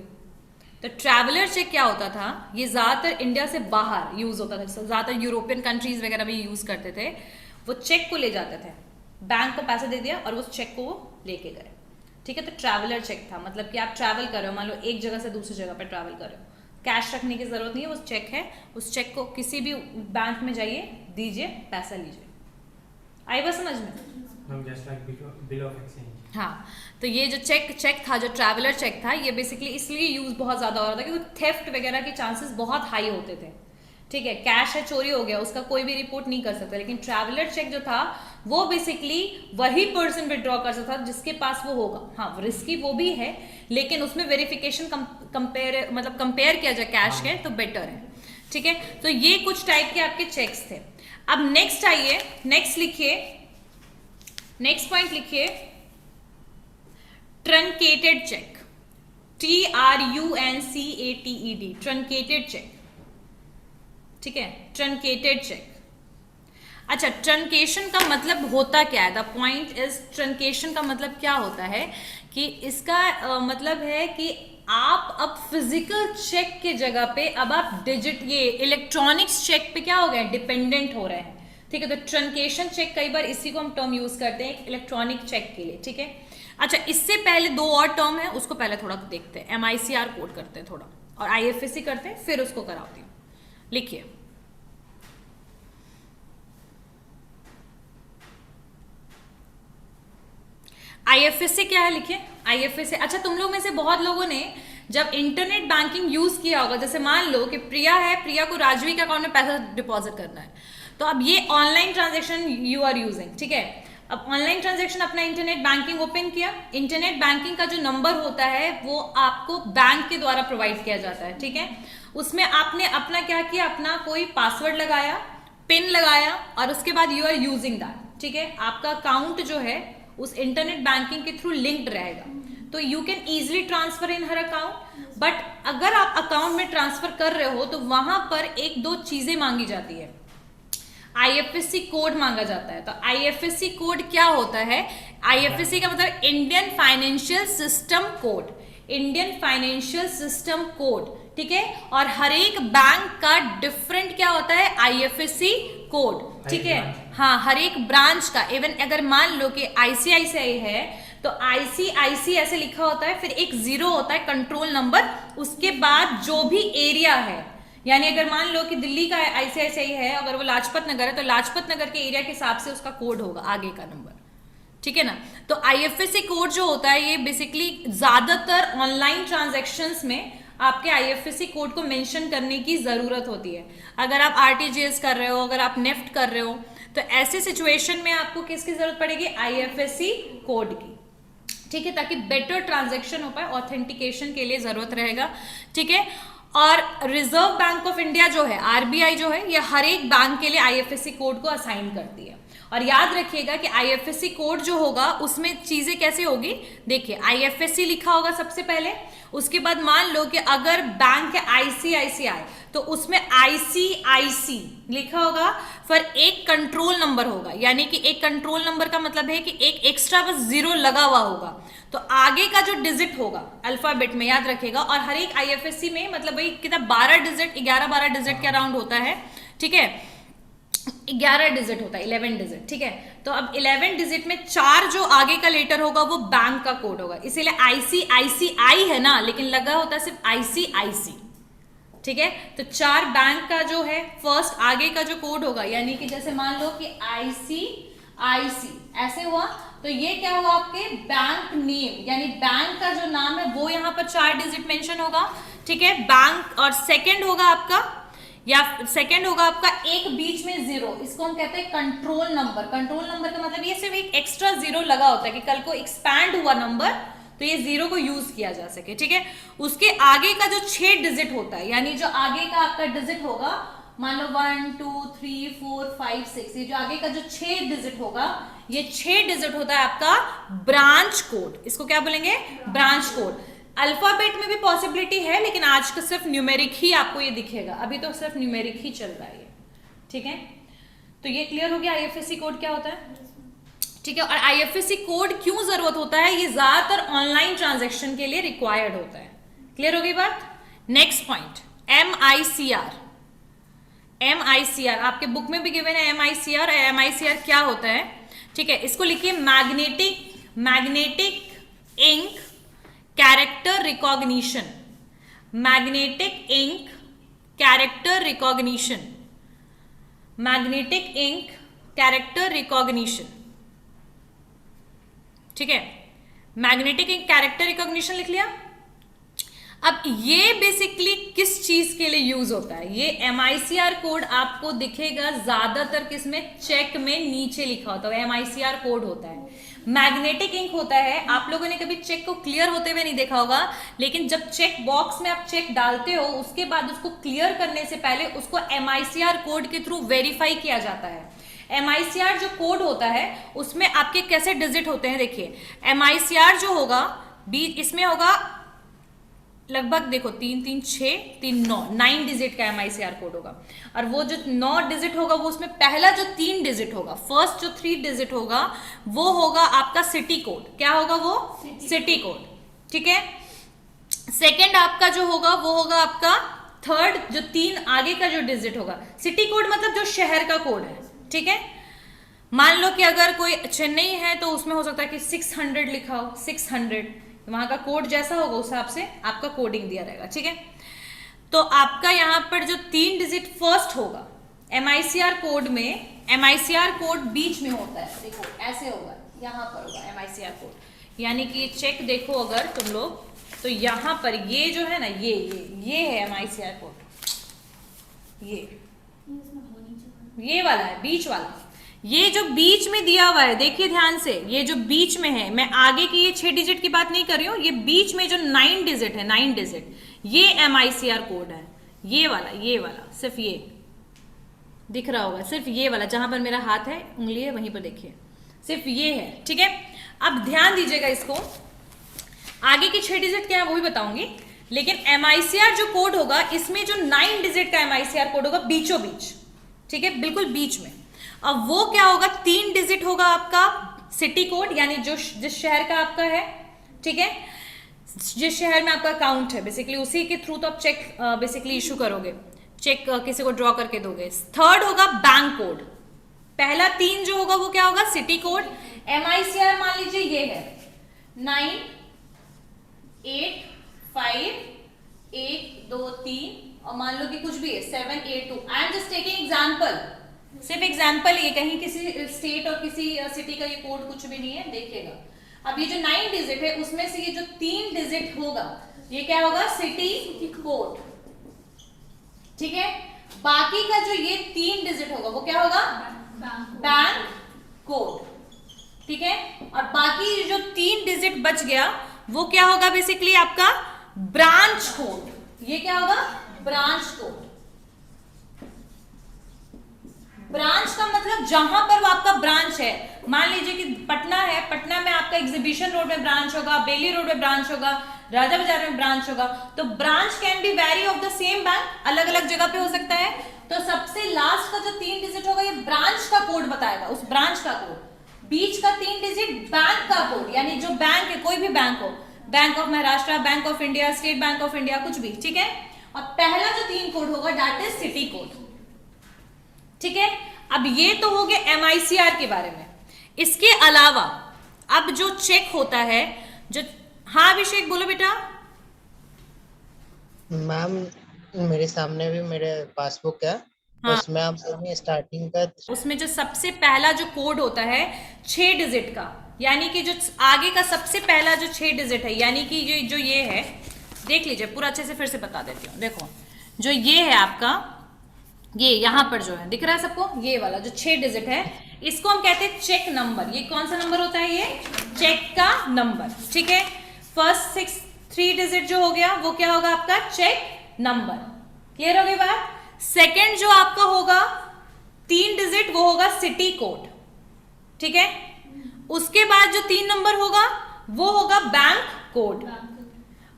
Speaker 1: तो ट्रैवलर चेक क्या होता था, ये ज्यादातर इंडिया से बाहर यूज होता था, ज्यादातर यूरोपियन कंट्रीज वगैरह भी यूज करते थे। वो चेक को ले जाते थे, बैंक को पैसे दे दिया और उस चेक को वो लेके गए, ठीक है। तो ट्रैवलर चेक था, मतलब कि आप ट्रैवल कर रहे हो, मान लो एक जगह से दूसरी जगह पर ट्रैवल कर रहे हो, कैश रखने की जरूरत नहीं है, उस चेक है, उस चेक को किसी भी बैंक में जाइए, दीजिए, पैसा लीजिए। आई बात समझ में?
Speaker 2: Just like bill of exchange.
Speaker 1: हाँ, तो ये जो चेक था, जो ट्रैवलर चेक था, ये बेसिकली इसलिए यूज बहुत ज्यादा हो रहा था क्योंकि थेफ्ट वगैरह के चांसेस बहुत हाई होते थे, ठीक है। कैश है, चोरी हो गया, उसका कोई भी रिपोर्ट नहीं कर सकता, लेकिन ट्रैवलर चेक जो था वो बेसिकली वही पर्सन विड्रॉ कर सकता था जिसके पास वो होगा। हाँ, रिस्की वो भी है, लेकिन उसमें वेरिफिकेशन कंपेयर किया जाए कैश के तो बेटर है, ठीक है। तो ये कुछ टाइप के आपके चेक्स थे। अब नेक्स्ट आइए, नेक्स्ट लिखिए, नेक्स्ट पॉइंट लिखिए, truncated check, TRUNCATED, truncated check, ठीक है, ट्रंकेटेड चेक। अच्छा, ट्रंकेशन का मतलब होता क्या है, द पॉइंट इज, ट्रंकेशन का मतलब क्या होता है कि इसका मतलब है कि आप अब फिजिकल चेक के जगह पे अब आप डिजिट, ये इलेक्ट्रॉनिक्स चेक पे क्या हो गए, डिपेंडेंट हो रहे हैं, ठीक है। तो ट्रंकेशन चेक, कई बार इसी को हम टर्म यूज करते हैं इलेक्ट्रॉनिक चेक के लिए, ठीक है। अच्छा, इससे पहले दो और टर्म है, उसको पहले थोड़ा देखते हैं। MICR कोड करते हैं थोड़ा, और IFSC करते हैं, फिर उसको कराती हूँ। लिखिए, IFSC क्या है, लिखिए IFSC। अच्छा, तुम लोग में से बहुत लोगों ने जब इंटरनेट बैंकिंग यूज किया होगा, जैसे मान लो कि प्रिया है, प्रिया को राजवी के अकाउंट में पैसा डिपॉजिट करना है, तो अब ये online transaction you are using, ठीक है। अब ऑनलाइन ट्रांजेक्शन अपना इंटरनेट बैंकिंग ओपन किया, इंटरनेट बैंकिंग का जो नंबर होता है वो आपको बैंक के द्वारा प्रोवाइड किया जाता है, ठीक है। उसमें आपने अपना क्या किया, अपना कोई पासवर्ड लगाया, पिन लगाया और उसके बाद यू आर यूजिंग दैट, ठीक है। आपका अकाउंट जो है उस इंटरनेट बैंकिंग के थ्रू लिंक्ड रहेगा, तो you can easily transfer in her account. But अगर आप अकाउंट में ट्रांसफर कर रहे हो तो वहां पर एक दो चीजें मांगी जाती है, IFSC कोड मांगा जाता है। तो IFSC कोड क्या होता है, IFSC का मतलब Indian financial system code, Indian financial system code, ठीक है। और हर एक बैंक का डिफरेंट क्या होता है, IFSC कोड, ठीक है। हाँ, हर एक ब्रांच का, इवन अगर मान लो कि ICICI है तो ICIC ऐसे लिखा होता है, फिर एक 0 होता है कंट्रोल नंबर, उसके बाद जो भी एरिया है, यानी अगर मान लो कि दिल्ली का ICICI है, अगर वो लाजपत नगर है तो लाजपत नगर के एरिया के हिसाब से उसका कोड होगा आगे का नंबर, ठीक है ना। तो IFSC कोड जो होता है ये बेसिकली ज्यादातर ऑनलाइन ट्रांजैक्शंस में आपके IFSC कोड को मेंशन करने की जरूरत होती है। अगर आप RTGS कर रहे हो, अगर आप नेफ्ट कर रहे हो, तो ऐसे सिचुएशन में आपको किसकी जरूरत पड़ेगी, IFSC कोड की, ठीक है, ताकि बेटर ट्रांजैक्शन हो पाए, ऑथेंटिकेशन के लिए जरूरत रहेगा, ठीक है। और रिजर्व बैंक ऑफ इंडिया जो है, RBI जो है, ये हर एक बैंक के लिए IFSC कोड को असाइन करती है। और याद रखिएगा कि IFSC कोड जो होगा उसमें चीजें कैसे होगी, देखिए IFSC लिखा होगा सबसे पहले, उसके बाद मान लो कि अगर बैंक है ICICI तो उसमें ICIC लिखा होगा, फिर एक कंट्रोल नंबर होगा, यानी कि एक कंट्रोल नंबर का मतलब है कि एक एक्स्ट्रा बस 0 लगा हुआ होगा, तो आगे का जो डिजिट होगा अल्फाबेट में याद रखेगा। और हर एक IFSC में मतलब वही कितना 12 डिजिट, 11-12 डिजिट के अराउंड होता है, ठीक है, 11 डिजिट होता है, 11 डिजिट, ठीक है। तो अब 11 डिजिट में 4 जो आगे का लेटर होगा वो बैंक का कोड होगा, इसीलिए ICICI है ना, लेकिन लगा होता है सिर्फ ICIC, ठीक है। तो 4 बैंक का जो है फर्स्ट आगे का जो कोड होगा, यानी कि जैसे मान लो कि ICIC ऐसे हुआ, तो ये क्या हुआ, आपके बैंक नेम, यानी बैंक का जो नाम है वो यहाँ पर 4 डिजिट मेंशन होगा, ठीक है, बैंक। और सेकंड होगा आपका, या सेकंड होगा आपका एक बीच में 0, इसको हम कहते हैं कंट्रोल नंबर। कंट्रोल नंबर का मतलब ये सिर्फ एक एक्स्ट्रा 0 लगा होता है कि कल को एक्सपैंड हुआ नंबर तो ये 0 को यूज किया जा सके, ठीक है। उसके आगे का जो 6 डिजिट होता है, यानी जो आगे का आपका डिजिट होगा, मान लो 1 2 3 4 5 6, ये जो आगे का जो 6 डिजिट होगा, ये 6 डिजिट होता है आपका ब्रांच कोड। इसको क्या बोलेंगे, ब्रांच कोड। अल्फाबेट में भी पॉसिबिलिटी है, लेकिन आज का सिर्फ न्यूमेरिक ही आपको ये दिखेगा, अभी तो सिर्फ न्यूमेरिक ही चल रहा है ये, ठीक है। तो ये क्लियर हो गया IFSC कोड क्या होता है, ठीक है। और IFSC कोड क्यों जरूरत होता है, ये ज्यादातर ऑनलाइन ट्रांजैक्शन के लिए रिक्वायर्ड होता है। क्लियर हो गई बात। नेक्स्ट पॉइंट, MICR आपके बुक में भी गिवन है MICR। MICR क्या होता है, ठीक है, इसको लिखिए magnetic ink character recognition, magnetic ink character recognition, magnetic ink character recognition, ठीक है, मैग्नेटिक इंक कैरेक्टर रिकॉग्निशन लिख लिया। अब ये बेसिकली किस चीज के लिए यूज होता है, ये MICR कोड आपको दिखेगा ज्यादातर किसमें, चेक में नीचे लिखा होता है, MICR कोड होता है। मैग्नेटिक इंक होता है, आप लोगों ने कभी चेक को क्लियर होते हुए नहीं देखा होगा, लेकिन जब चेक बॉक्स में आप चेक डालते हो उसके बाद उसको क्लियर करने से पहले उसको MICR कोड के थ्रू वेरीफाई किया जाता है। MICR जो कोड होता है उसमें आपके कैसे डिजिट होते हैं, देखिए MICR जो होगा बीच इसमें होगा लगभग, देखो 3 3 6 3 9 डिजिट का MICR कोड होगा, और वो जो 9 डिजिट होगा वो उसमें पहला जो 3 डिजिट होगा, फर्स्ट जो 3 डिजिट होगा वो होगा आपका सिटी कोड। क्या होगा वो, सिटी कोड, ठीक है। सेकंड आपका जो होगा वो होगा आपका थर्ड, जो 3 आगे का जो डिजिट होगा, सिटी कोड मतलब जो शहर का कोड है, ठीक है। मान लो कि अगर कोई चेन्नई है तो उसमें हो सकता है कि 600 लिखा हो, 600 वहां का कोड जैसा होगा उस हिसाब से आपका कोडिंग दिया रहेगा, ठीक है। तो आपका यहाँ पर जो 3 डिजिट फर्स्ट होगा MICR कोड में, MICR कोड बीच में होता है, देखो ऐसे होगा, यहाँ पर होगा MICR कोड, यानी कि चेक देखो अगर तुम लोग, तो यहाँ पर ये जो है ना, ये है MICR कोड, ये ये वाला है बीच वाला, ये जो बीच में दिया हुआ है देखिए ध्यान से, ये जो बीच में है, मैं आगे की ये 6 डिजिट की बात नहीं कर रही हूँ, ये बीच में जो 9 डिजिट है, 9 डिजिट, ये MICR कोड है, ये वाला सिर्फ ये दिख रहा होगा, सिर्फ ये वाला जहां पर मेरा हाथ है, उंगली है वहीं पर देखिए, सिर्फ ये है, ठीक है। अब ध्यान दीजिएगा इसको, आगे की 6 डिजिट क्या है वो भी बताऊंगी, लेकिन MICR जो कोड होगा इसमें जो 9 डिजिट का MICR कोड होगा बीचों बीच, ठीक है, बिल्कुल बीच में। अब वो क्या होगा, 3 डिजिट होगा आपका सिटी कोड, यानी जो जिस शहर का आपका है, ठीक है, जिस शहर में आपका अकाउंट है बेसिकली उसी के थ्रू तो आप चेक बेसिकली इशू करोगे, चेक किसी को ड्रॉ करके दोगे। थर्ड होगा बैंक कोड, पहला 3 जो होगा वो क्या होगा, सिटी कोड। MICR मान लीजिए ये है 9 8 5 1 2 3 और मान लो कि कुछ भी है 7 8 2। I am just taking example, सिर्फ एग्जांपल, ये कहीं किसी स्टेट और किसी सिटी का ये कोड कुछ भी नहीं है, देखिएगा। अब ये जो 9 डिजिट है उसमें से ये जो 3 डिजिट होगा ये क्या होगा, सिटी कोड, ठीक है। बाकी का जो ये 3 डिजिट होगा वो क्या होगा, बैंक कोड, ठीक है। और बाकी जो 3 डिजिट बच गया वो क्या होगा, बेसिकली आपका ब्रांच कोड। ये क्या होगा, ब्रांच कोड। ब्रांच का मतलब जहां पर वो आपका ब्रांच है, मान लीजिए कि पटना है, पटना में आपका एग्जीबिशन रोड में ब्रांच होगा, बेली रोड में ब्रांच होगा, राजा बाजार में ब्रांच होगा, तो branch can be very of the same bank, अलग अलग जगह पे हो सकता है। तो सबसे लास्ट का जो 3 डिजिट होगा ये ब्रांच का कोड बताएगा, उस ब्रांच का कोड। बीच का 3 डिजिट बैंक का कोड, यानी जो बैंक है, कोई भी बैंक हो, bank of Maharashtra, bank of India, state bank of India, कुछ भी, ठीक है। और पहला जो 3 कोड होगा दैट इज सिटी कोड, ठीक है। अब ये तो हो गया MICR के बारे में। इसके अलावा अब जो चेक होता है, जो, हाँ अभिषेक बोलो बेटा।
Speaker 4: मैम मेरे सामने भी मेरे पासबुक है,
Speaker 1: हाँ,
Speaker 4: उसमें आप स्टार्टिंग का
Speaker 1: उसमें जो सबसे पहला जो कोड होता है 6 डिजिट का, यानी कि जो आगे का सबसे पहला जो 6 डिजिट है, यानी कि ये है, देख लीजिए पूरा अच्छे से फिर से बता देती हूँ। देखो जो ये है आपका, ये यहाँ पर जो है दिख रहा है सबको, ये वाला जो 6 डिजिट है इसको हम कहते हैं चेक नंबर। ये कौन सा नंबर होता है, ये चेक का नंबर, ठीक है। फर्स्ट 3 डिजिट जो हो गया वो क्या होगा आपका, चेक नंबर। क्लियर हो गई बात। सेकंड जो आपका होगा 3 डिजिट वो होगा सिटी कोड, ठीक है। उसके बाद जो 3 नंबर होगा वो होगा बैंक कोड,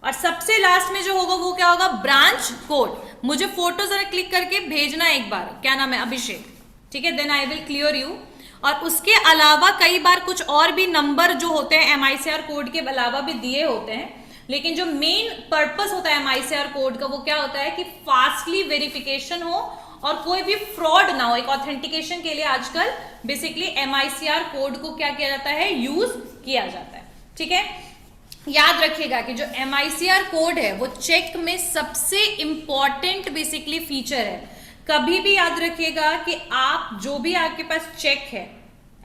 Speaker 1: और सबसे लास्ट में जो होगा वो क्या होगा, ब्रांच कोड। मुझे फोटो जरा क्लिक करके भेजना एक बार, क्या नाम है, अभिषेक, ठीक है, then I will clear you. और उसके अलावा कई बार कुछ और भी नंबर जो होते हैं MICR कोड के अलावा भी दिए होते हैं, लेकिन जो मेन पर्पस होता है MICR कोड का वो क्या होता है कि फास्टली वेरिफिकेशन हो और कोई भी फ्रॉड ना हो। एक ऑथेंटिकेशन के लिए आजकल बेसिकली MICR कोड को क्या किया जाता है, यूज किया जाता है, ठीक है। याद रखिएगा कि जो MICR कोड है वो चेक में सबसे इंपॉर्टेंट बेसिकली फीचर है। कभी भी याद रखिएगा कि आप जो भी आपके पास चेक है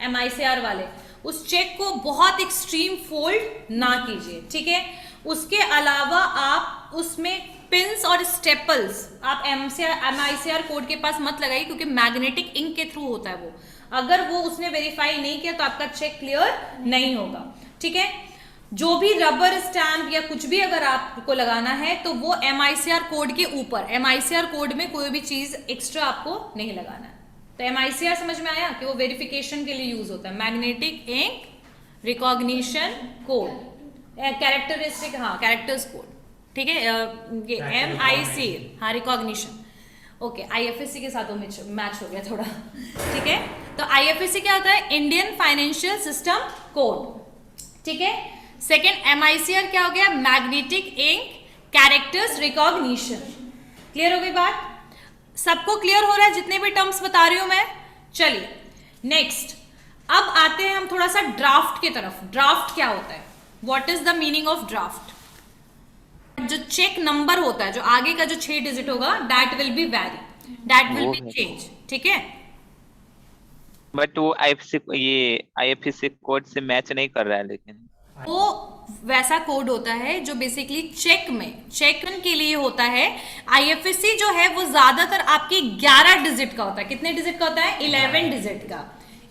Speaker 1: MICR वाले, उस चेक को बहुत एक्सट्रीम फोल्ड ना कीजिए, ठीक है। उसके अलावा आप उसमें पिंस और स्टेपल्स आप MICR कोड के पास मत लगाइए, क्योंकि मैग्नेटिक इंक के थ्रू होता है वो। अगर वो उसने वेरीफाई नहीं किया तो आपका चेक क्लियर नहीं होगा, ठीक है। जो भी रबर स्टैम्प या कुछ भी अगर आपको लगाना है तो वो MICR कोड के ऊपर, MICR कोड में कोई भी चीज एक्स्ट्रा आपको नहीं लगाना है। तो MICR समझ में आया कि वो वेरिफिकेशन के लिए यूज होता है, magnetic ink recognition code, characteristic, हाँ कैरेक्टर्स कोड, ठीक है। ये MIC, हाँ रिकॉग्निशन, ओके। IFSC के साथ वो मैच हो गया थोड़ा, ठीक है। तो IFSC क्या होता है, इंडियन फाइनेंशियल सिस्टम कोड, ठीक है। सेकेंड MICR क्या हो गया, magnetic ink characters recognition. Clear हो गई बात, सबको क्लियर हो रहा है जितने भी टर्म्स बता रही हूं मैं। चलिए नेक्स्ट, अब आते हैं हम थोड़ा सा ड्राफ्ट की तरफ। ड्राफ्ट क्या होता है, what is the meaning of draft. जो चेक नंबर होता है, जो आगे का जो 6 डिजिट होगा, that will be very, that will be change, ठीक है।
Speaker 5: बट वो IFSC कोड से मैच नहीं कर रहा है, लेकिन
Speaker 1: वो वैसा कोड होता है जो बेसिकली चेक के लिए होता है। आईएफएससी जो है वो ज्यादातर आपके 11 डिजिट का होता है। कितने डिजिट का होता है? 11 डिजिट का।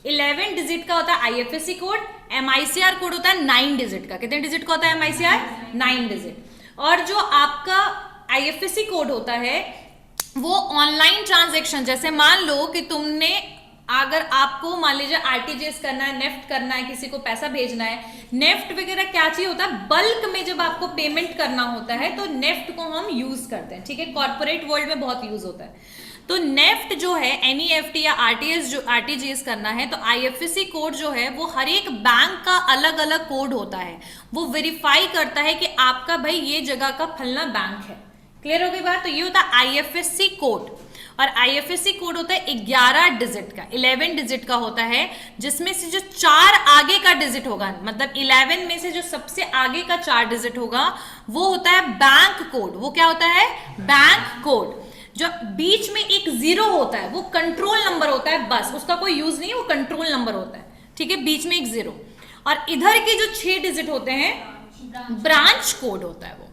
Speaker 1: 11 डिजिट का होता है आईएफएससी कोड। एमआईसीआर कोड होता है 9 डिजिट का। कितने डिजिट का होता है एमआईसीआर? 9 डिजिट। और जो आपका आईएफएससी कोड होता है वो ऑनलाइन ट्रांजैक्शन, जैसे मान लो कि तुमने, अगर आपको मान लीजिए आरटीजीएस करना है, नेफ्ट करना है, किसी को पैसा भेजना है, नेफ्ट वगैरह क्या चीज होता है, बल्क में जब आपको पेमेंट करना होता है तो नेफ्ट को हम यूज करते हैं, ठीक है। कॉर्पोरेट वर्ल्ड में बहुत यूज होता है। तो नेफ्ट जो है, एनईएफटी या आरटीजीएस करना है तो आईएफएससी कोड जो है वो हर एक बैंक का अलग अलग कोड होता है। वो वेरीफाई करता है कि आपका भाई ये जगह का फलना बैंक है। क्लियर हो गई बात? तो ये होता है आईएफएससी कोड। और आईएफएससी कोड होता है 11 डिजिट का, 11 डिजिट का होता है, जिसमें से जो 4 आगे का डिजिट होगा, मतलब 11 में से जो सबसे आगे का 4 डिजिट होगा वो होता है बैंक कोड। वो क्या होता है? Bank code. जो बीच में एक 0 होता है वो कंट्रोल नंबर होता है, बस उसका कोई यूज नहीं है, वो कंट्रोल नंबर होता है, ठीक है। बीच में एक 0 और इधर के जो 6 डिजिट होते हैं ब्रांच कोड होता है वो,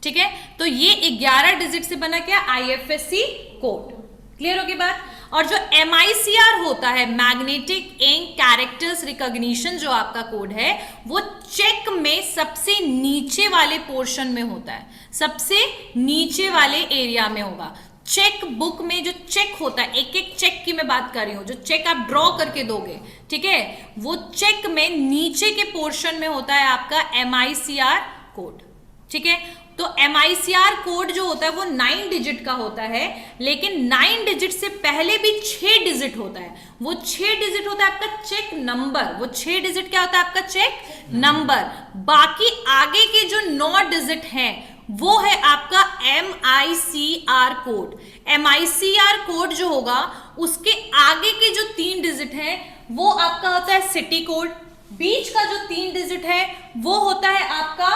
Speaker 1: ठीक है। तो ये 11 डिजिट से बना क्या? IFSC code. क्लियर होगी बात? और जो एमआईसीआर होता है, मैग्नेटिक इंक कैरेक्टर्स रिकॉग्निशन, जो आपका कोड है वो चेक में सबसे नीचे वाले पोर्शन में होता है, सबसे नीचे वाले एरिया में होगा। चेक बुक में जो चेक होता है, एक एक चेक की मैं बात कर रही हूं, जो चेक आप ड्रॉ करके दोगे, ठीक है, वो चेक में नीचे के पोर्शन में होता है आपका एमआईसीआर कोड, ठीक है। तो एमआईसीआर कोड जो होता है वो 9 डिजिट का होता है, लेकिन 9 डिजिट से पहले भी 6 डिजिट होता है। वो 6 डिजिट होता है आपका चेक नंबर। वो 6 डिजिट क्या होता है आपका? Cheque number. बाकी आगे के जो 9 डिजिट हैं वो है आपका एमआईसीआर कोड। एमआईसीआर कोड जो होगा उसके आगे के जो 3 डिजिट हैं वो आपका होता है सिटी कोड। बीच का जो 3 डिजिट है वो होता है आपका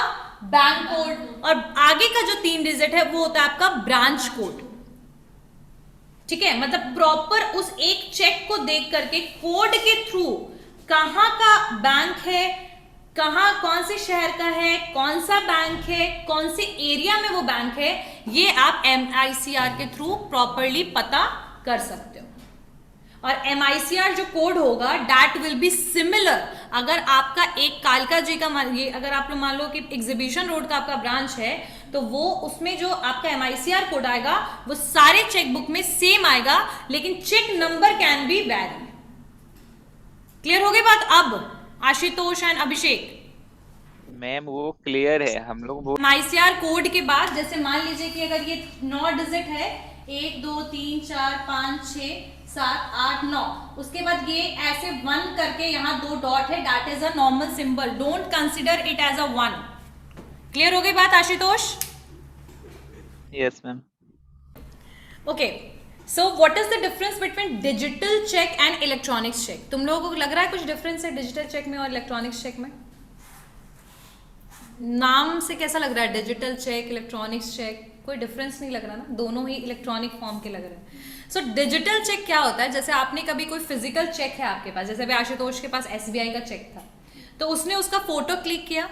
Speaker 1: बैंक कोड, और आगे का जो 3 डिजिट है वो होता है आपका ब्रांच कोड, ठीक है। मतलब प्रॉपर उस एक चेक को देख करके कोड के थ्रू कहां का बैंक है, कहां, कौन से शहर का है, कौन सा बैंक है, कौन से एरिया में वो बैंक है, ये आप एमआईसीआर के थ्रू प्रॉपरली पता कर सकते हो। और एमआईसीआर जो कोड होगा दैट विल बी सिमिलर। अगर आपका एक कालका जी का, ये अगर आप लोग मान लो कि एग्जीबिशन रोड का आपका ब्रांच है तो वो उसमें जो आपका एमआईसीआर कोड आएगा वो सारे चेकबुक में सेम आएगा, लेकिन cheque number can be very. Clear हो गई बात? अब आशुतोष एंड अभिषेक,
Speaker 5: मैम वो क्लियर है, हम लोग
Speaker 1: एमआईसीआर कोड के बाद जैसे मान लीजिए कि अगर ये 9 डिजिट है, 1 2 3 4 5 6 7 8 9, उसके बाद ये ऐसे 1 करके यहाँ 2 डॉट है, that is a normal symbol, don't consider it as a 1। Clear हो गई बात Ashutosh?
Speaker 5: Yes ma'am.
Speaker 1: Okay, so what is the difference between digital cheque and electronics cheque? तुम लोगों को लग रहा है कुछ डिफरेंस है डिजिटल चेक में और इलेक्ट्रॉनिक्स चेक में? नाम से कैसा लग रहा है? डिजिटल चेक, इलेक्ट्रॉनिक्स चेक, कोई डिफरेंस नहीं लग रहा ना, दोनों ही इलेक्ट्रॉनिक फॉर्म के लग रहे हैं। सो डिजिटल चेक क्या होता है? जैसे आपने कभी कोई फिजिकल चेक है आपके पास, जैसे अभी आशुतोष के पास एसबीआई का चेक था, तो उसने उसका फोटो क्लिक किया,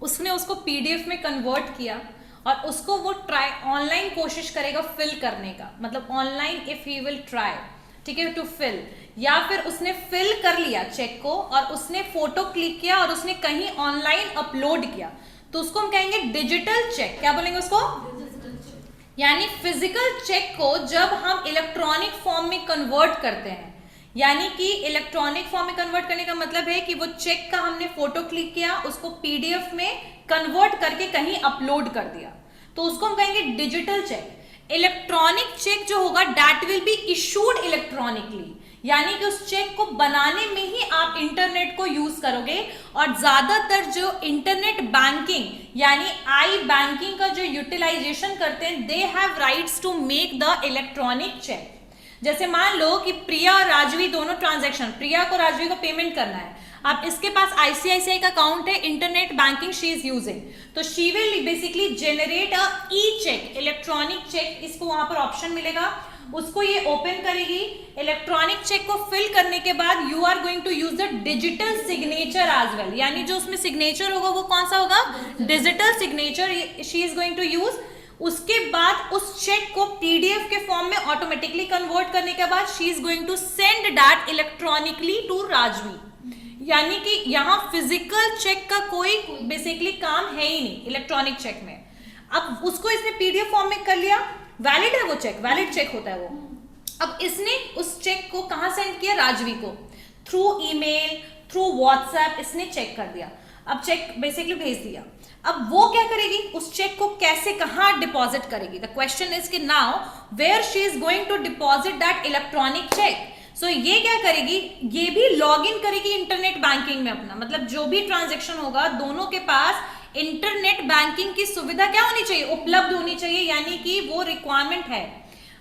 Speaker 1: उसने उसको पीडीएफ में कन्वर्ट किया और उसको वो ट्राई ऑनलाइन कोशिश करेगा फिल करने का, मतलब online if he will try, ठीक है, टू फिल, या फिर उसने फिल कर लिया चेक को और उसने फोटो क्लिक किया और उसने कहीं ऑनलाइन अपलोड किया, तो उसको हम कहेंगे डिजिटल चेक। क्या बोलेंगे उसको? यानी फिजिकल चेक को जब हम इलेक्ट्रॉनिक फॉर्म में कन्वर्ट करते हैं, यानी कि इलेक्ट्रॉनिक फॉर्म में कन्वर्ट करने का मतलब है कि वो चेक का हमने फोटो क्लिक किया, उसको पीडीएफ में कन्वर्ट करके कहीं अपलोड कर दिया, तो उसको हम कहेंगे डिजिटल चेक। इलेक्ट्रॉनिक चेक जो होगा that will be issued electronically, यानी कि उस चेक को बनाने में ही आप इंटरनेट को यूज करोगे, और ज्यादातर जो इंटरनेट बैंकिंग यानी आई बैंकिंग का जो यूटिलाइजेशन करते हैं, they have rights to make the electronic cheque. जैसे मान लो कि प्रिया और राजवी दोनों ट्रांजैक्शन, प्रिया को राजवी को पेमेंट करना है, अब इसके पास आईसीआईसीआई का अकाउंट है, internet banking she is using, तो she will basically generate a e cheque, electronic cheque, इसको वहां पर ऑप्शन मिलेगा, उसको ये ओपन करेगी, इलेक्ट्रॉनिक चेक को फिल करने के बाद you are going to use the digital signature as well, यानी जो उसमें सिग्नेचर होगा वो कौन सा होगा, digital signature she is going to use. उसके बाद उस चेक को पीडीएफ के फॉर्म में ऑटोमेटिकली कन्वर्ट करने के बाद she is going to send that electronically to Rajvi, यानी कि यहाँ फिजिकल चेक का कोई बेसिकली काम है ही नहीं इलेक्ट्रॉनिक चेक में। अब उसको इसने पीडीएफ फॉर्म में कर लिया, वैलिड है वो चेक, वैलिड चेक होता है वो। अब इसने उस चेक को कहां सेंड किया, राजवी को, थ्रू ईमेल, थ्रू व्हाट्सएप इसने चेक कर दिया। अब चेक बेसिकली भेज दिया। अब वो क्या करेगी, उस चेक को कैसे कहां डिपॉजिट करेगी, द क्वेश्चन इज कि now where she is going to deposit that electronic cheque. So ये क्या करेगी, ये भी लॉग इन करेगी इंटरनेट बैंकिंग में अपना, मतलब जो भी ट्रांजेक्शन होगा दोनों के पास इंटरनेट बैंकिंग की सुविधा क्या होनी चाहिए, उपलब्ध होनी चाहिए, यानी कि वो रिक्वायरमेंट है।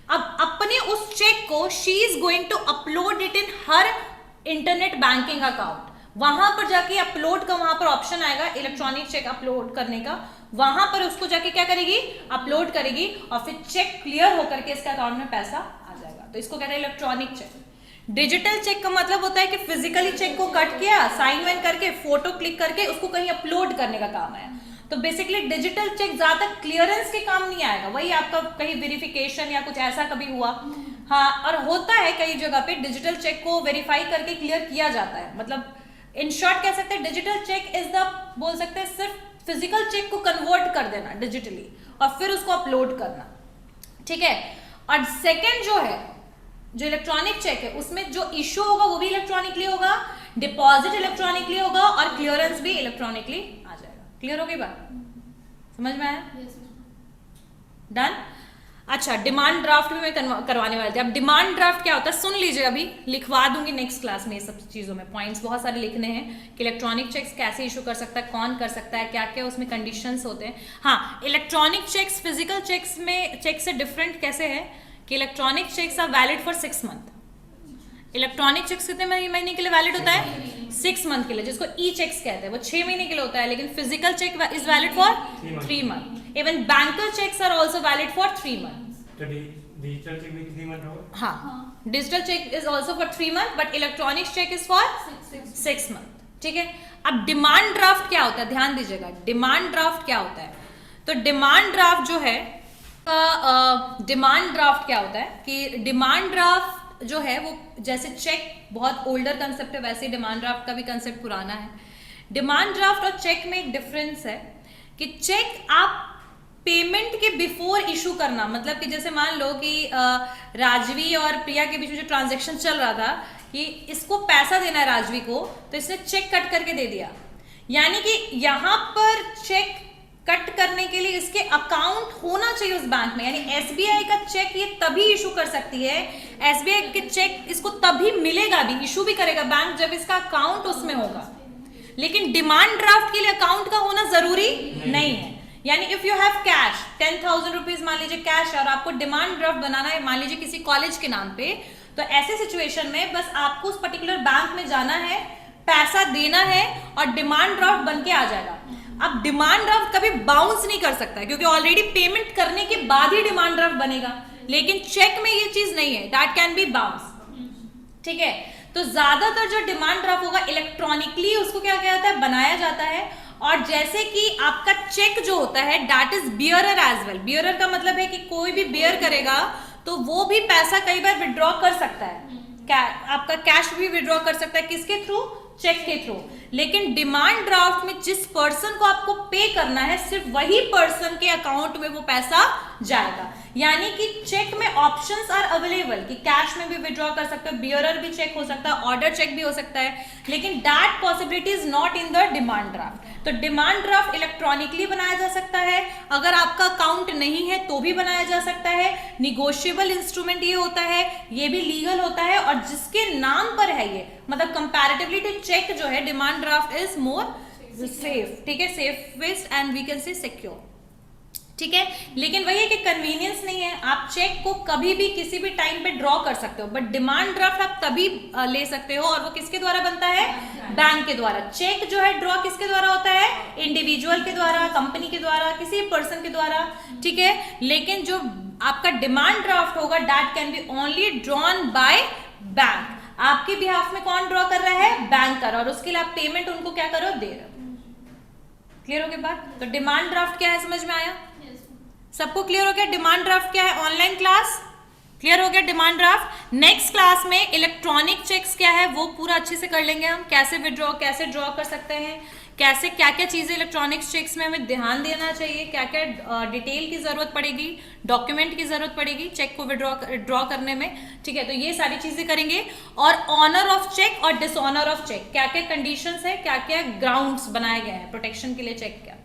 Speaker 1: अब अपने उस चेक को she is going to upload it in her internet banking account, वहां पर जाके अपलोड का वहां पर ऑप्शन आएगा इलेक्ट्रॉनिक चेक अपलोड करने का, वहां पर उसको जाके क्या करेगी, अपलोड करेगी और फिर चेक क्लियर होकर के इसके अकाउंट में पैसा आ जाएगा। तो इसको कहते हैं इलेक्ट्रॉनिक चेक। डिजिटल चेक का मतलब होता है कि फिजिकली चेक को कट किया, साइन वाइन करके, फोटो क्लिक करके उसको कहीं अपलोड करने का काम है। तो बेसिकली डिजिटल चेक ज्यादा क्लियरेंस के काम नहीं आएगा, वही आपका कहीं वेरिफिकेशन या कुछ ऐसा कभी हुआ, हाँ, और होता है कई जगह पे डिजिटल चेक को वेरीफाई करके क्लियर किया जाता है। मतलब इन शॉर्ट कह सकते हैं डिजिटल चेक इज द, बोल सकते हैं सिर्फ फिजिकल चेक को कन्वर्ट कर देना डिजिटली और फिर उसको अपलोड करना, ठीक है। और सेकेंड जो है, जो इलेक्ट्रॉनिक चेक है उसमें जो इशू होगा वो भी इलेक्ट्रॉनिकली होगा, डिपॉजिट इलेक्ट्रॉनिकली होगा और क्लियरेंस भी इलेक्ट्रॉनिकली आ जाएगा। क्लियर हो गई बात, समझ में आया, डन। अच्छा, डिमांड ड्राफ्ट भी मैं करवाने वाली थी। अब डिमांड ड्राफ्ट क्या होता है सुन लीजिए, अभी लिखवा दूंगी नेक्स्ट क्लास में ये सब चीजों में पॉइंट्स बहुत सारे लिखने हैं कि इलेक्ट्रॉनिक चेक्स कैसे इशू कर सकता है, कौन कर सकता है, क्या क्या उसमें कंडीशंस होते हैं। हाँ, इलेक्ट्रॉनिक चेक्स फिजिकल चेक्स में चेक से डिफरेंट कैसे है कि electronic cheques are valid for 6 month. Electronic cheques कितने महीने के लिए वैलिड होता है, 6 मंथ के लिए, जिसको ई चेक्स कहते हैं, वो 6 महीने के लिए होता है। लेकिन physical cheque is valid for 3 month. Even banker cheques are also valid for 3 month.
Speaker 2: तो डिजिटल चेक भी 3 मंथ होगा,
Speaker 1: हाँ, digital cheque is also for 3 month but electronic cheque is for 6 month, ठीक है। अब डिमांड ड्राफ्ट क्या होता है, ध्यान दीजिएगा, डिमांड ड्राफ्ट क्या होता है। तो डिमांड ड्राफ्ट जो है, डिमांड ड्राफ्ट क्या होता है कि डिमांड ड्राफ्ट जो है वो जैसे चेक बहुत ओल्डर कंसेप्ट है, वैसे डिमांड ड्राफ्ट का भी कंसेप्ट पुराना है। डिमांड ड्राफ्ट और चेक में एक डिफरेंस है कि चेक आप पेमेंट के बिफोर इशू करना, मतलब कि जैसे मान लो कि राजवी और प्रिया के बीच में जो ट्रांजेक्शन चल रहा था कि इसको पैसा देना है राजवी को, तो इसने चेक कट करके दे दिया, यानी कि यहाँ पर चेक कट करने के लिए इसके अकाउंट होना चाहिए उस बैंक में, यानी एसबीआई का चेक ये तभी इशू कर सकती है, एसबीआई के चेक इसको तभी मिलेगा भी, इशू भी करेगा बैंक जब इसका अकाउंट उसमें होगा। लेकिन डिमांड ड्राफ्ट के लिए अकाउंट का होना जरूरी नहीं है। यानी if you have cash 10,000 rupees मान लीजिए कैश है और आपको डिमांड ड्राफ्ट बनाना है मान लीजिए किसी कॉलेज के नाम पे, तो ऐसे सिचुएशन में बस आपको उस पर्टिकुलर बैंक में जाना है, पैसा देना है और डिमांड ड्राफ्ट बन के आ जाएगा। अब डिमांड ड्राफ्ट कभी बाउंस नहीं कर सकता है क्योंकि ऑलरेडी पेमेंट करने के बाद ही डिमांड ड्राफ्ट बनेगा, लेकिन चेक में ये चीज नहीं है, दैट कैन बी बाउंस, ठीक है। तो ज्यादातर जो डिमांड ड्राफ्ट होगा इलेक्ट्रॉनिकली उसको क्या कहता है, बनाया जाता है। और जैसे कि आपका चेक जो होता है that is bearer as well, bearer का मतलब है कि कोई भी बियर करेगा तो वो भी पैसा कई बार विड्रॉ कर सकता है, आपका कैश भी विड्रॉ कर सकता है, किसके थ्रू, चेक के थ्रू। लेकिन डिमांड ड्राफ्ट में जिस पर्सन को आपको पे करना है सिर्फ वही पर्सन के अकाउंट में वो पैसा जाएगा, यानी कि चेक में ऑप्शंस आर अवेलेबल कि कैश में भी विड्रॉ कर सकते हो, बियरर भी चेक हो सकता है, ऑर्डर चेक भी हो सकता है, लेकिन that possibility is not in the demand draft. तो डिमांड ड्राफ्ट इलेक्ट्रॉनिकली बनाया जा सकता है, अगर आपका अकाउंट नहीं है तो भी बनाया जा सकता है, निगोशिएबल इंस्ट्रूमेंट ये होता है, ये भी लीगल होता है, और जिसके नाम पर है ये, मतलब कंपैरेटिवली टू चेक जो है demand draft is more safe, ठीक है, safest and we can say secure, ठीक है, लेकिन वही है कि कन्वीनियंस नहीं है, आप चेक को कभी भी किसी भी टाइम पे ड्रॉ कर सकते हो, बट डिमांड ड्राफ्ट आप तभी ले सकते हो, और वो किसके द्वारा बनता है, बैंक के द्वारा। चेक जो है ड्रॉ किसके द्वारा होता है, इंडिविजुअल के द्वारा, कंपनी के द्वारा, किसी पर्सन के द्वारा, ठीक है। लेकिन जो आपका डिमांड ड्राफ्ट होगा that can be only drawn by bank. आपके बिहाफ में कौन ड्रॉ कर रहा है, बैंकर, और उसके लिए आप पेमेंट उनको क्या करो, दे रहे हो। क्लियर हो गया बात? तो डिमांड ड्राफ्ट क्या है, समझ में आया सबको? क्लियर हो गया डिमांड ड्राफ्ट क्या है? ऑनलाइन क्लास क्लियर हो गया डिमांड ड्राफ्ट। नेक्स्ट क्लास में इलेक्ट्रॉनिक चेक्स क्या है वो पूरा अच्छे से कर लेंगे हम, कैसे विड्रॉ, कैसे ड्रॉ कर सकते हैं, कैसे क्या क्या चीजें इलेक्ट्रॉनिक चेक्स में हमें ध्यान देना चाहिए, क्या क्या डिटेल की जरूरत पड़ेगी, डॉक्यूमेंट की जरूरत पड़ेगी चेक को ड्रॉ करने में, ठीक है। तो ये सारी चीजें करेंगे। और ऑनर ऑफ चेक और डिसऑनर ऑफ चेक, क्या क्या कंडीशंस है, क्या क्या ग्राउंड्स बनाए गए हैं प्रोटेक्शन के लिए चेक क्या,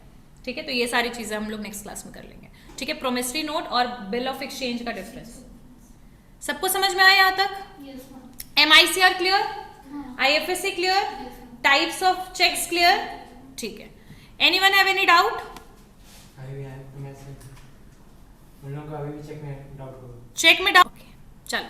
Speaker 1: ठीक है। तो ये सारी चीजें हम लोग नेक्स्ट क्लास में कर लेंगे, ठीक है। प्रोमिसरी नोट और बिल ऑफ एक्सचेंज का डिफरेंस सबको समझ में आया यहाँ तक? MICR clear, IFSC clear, types of cheques clear, ठीक है। Anyone have any doubt?
Speaker 2: अभी मैं उन लोगों को अभी भी चेक में डाउट करूँ।
Speaker 1: चेक में डाउट, चलो